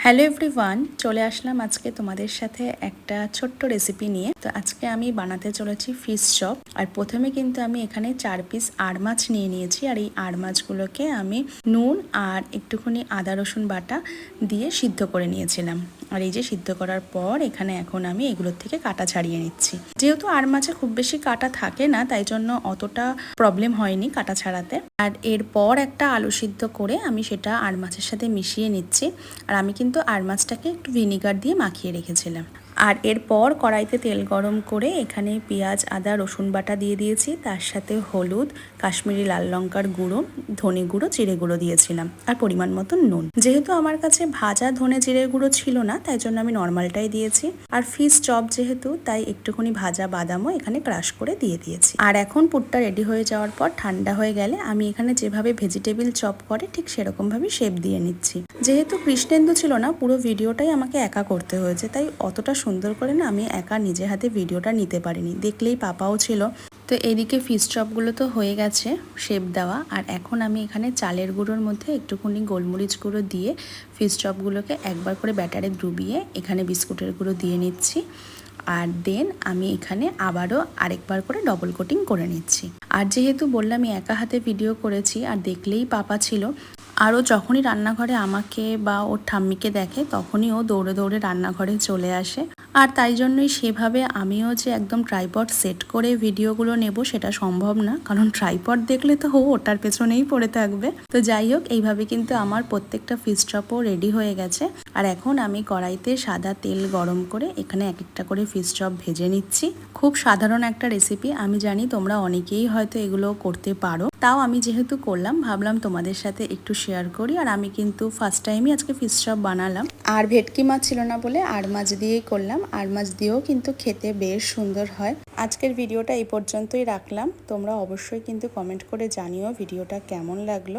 Hello everyone, চলে আসলাম আজকে তোমাদের সাথে একটা ছোট্ট রেসিপি নিয়ে। তো আজকে আমি বানাতে চলেছি ফিশ চপ। আর প্রথমে কিন্তু আমি এখানে 4 পিস আড় মাছ নিয়ে নিয়েছি। আর এই আড় মাছগুলোকে আমি নুন আর একটুখানি আদা রসুন বাটা দিয়ে সিদ্ধ করে নিয়েছিলাম। আর এই যে সিদ্ধ করার পর এখানে এখন আমি এগুলোর থেকে কাটা ছাড়িয়ে নিচ্ছি। যেহেতু আড় মাছে খুব বেশি কাটা থাকে না, তাই জন্য অতটা প্রবলেম হয়নি কাটা ছাড়াতে। আর এরপর একটা আলু সিদ্ধ করে আমি সেটা আড় মাছের সাথে মিশিয়ে নিচ্ছি। আর আমি কিন্তু আড় মাছটাকে একটু ভিনিগার দিয়ে মাখিয়ে রেখেছিলাম। আর এরপর কড়াইতে তেল গরম করে এখানে পেঁয়াজ আদা রসুন বাটা দিয়ে দিয়েছি, তার সাথে হলুদ, কাশ্মীরি লাল লঙ্কার গুঁড়ো, ধনে গুঁড়ো, জিরে গুঁড়ো দিয়েছিলাম আর পরিমাণ মতো নুন। যেহেতু আমার কাছে ভাজা ধনে জিরে গুঁড়ো ছিল না, তাই জন্য আমি নর্মালটাই দিয়েছি। আর ফিশ চপ যেহেতু, তাই একটুখানি ভাজা বাদামও এখানে ক্রাশ করে দিয়ে দিয়েছি। আর এখন পুরটা রেডি হয়ে যাওয়ার পর ঠান্ডা হয়ে গেলে আমি এখানে যেভাবে ভেজিটেবিল চপ করে ঠিক সেরকমভাবে শেপ দিয়ে নিচ্ছি। যেহেতু কৃষ্ণেন্দু ছিল না, পুরো ভিডিওটাই আমাকে একা করতে হয়েছে, তাই অতটা সুন্দর করে না আমি একা নিজে হাতে ভিডিওটা নিতে পারিনি। দেখলেই পাপাও ছিল। তো এদিকে ফিশ চপগুলো তো হয়ে গেছে শেপ দেওয়া। আর এখন আমি এখানে চালের গুঁড়োর মধ্যে একটুখানি গোলমরিচ গুঁড়ো দিয়ে ফিশ চপগুলোকে একবার করে ব্যাটারে ডুবিয়ে এখানে বিস্কুটের গুঁড়ো দিয়ে নিচ্ছি। আর দেন আমি এখানে আবারও আরেকবার করে ডবল কোটিং করে নিচ্ছি। আর যেহেতু বললাম আমি একা হাতে ভিডিও করেছি আর দেখলেই পাপা ছিল, আরও যখনই রান্নাঘরে আমাকে বা ওর ঠাম্মিকে দেখে তখনই ও দৌড়ে দৌড়ে রান্নাঘরে চলে আসে। আর তাই জন্যই সেভাবে আমিও যে একদম ট্রাইপড সেট করে ভিডিওগুলো নেব সেটা সম্ভব না, কারণ ট্রাইপড দেখলে তো ওটার পেছনেই পড়ে থাকবে। তো যাই হোক, এইভাবে কিন্তু আমার প্রত্যেকটা ফিশ চপও রেডি হয়ে গেছে। আর এখন আমি কড়াইতে সাদা তেল গরম করে এখানে এক একটা করে ফিশ চপ ভেজে নিচ্ছি। খুব সাধারণ একটা রেসিপি, আমি জানি তোমরা অনেকেই হয়তো এগুলো করতে পারো, তাও আমি যেহেতু করলাম ভাবলাম তোমাদের সাথে একটু শেয়ার করি। আর আমি কিন্তু ফার্স্ট টাইমই আজকে ফিশ চপ বানালাম। আর ভেটকি মাছ ছিল না বলে আড় মাছ দিয়েই করলাম। আড় মাছ দিয়েও কিন্তু খেতে বেশ সুন্দর হয়। আজকের ভিডিওটা এই পর্যন্তই রাখলাম। তোমরা অবশ্যই কিন্তু কমেন্ট করে জানিও ভিডিওটা কেমন লাগলো।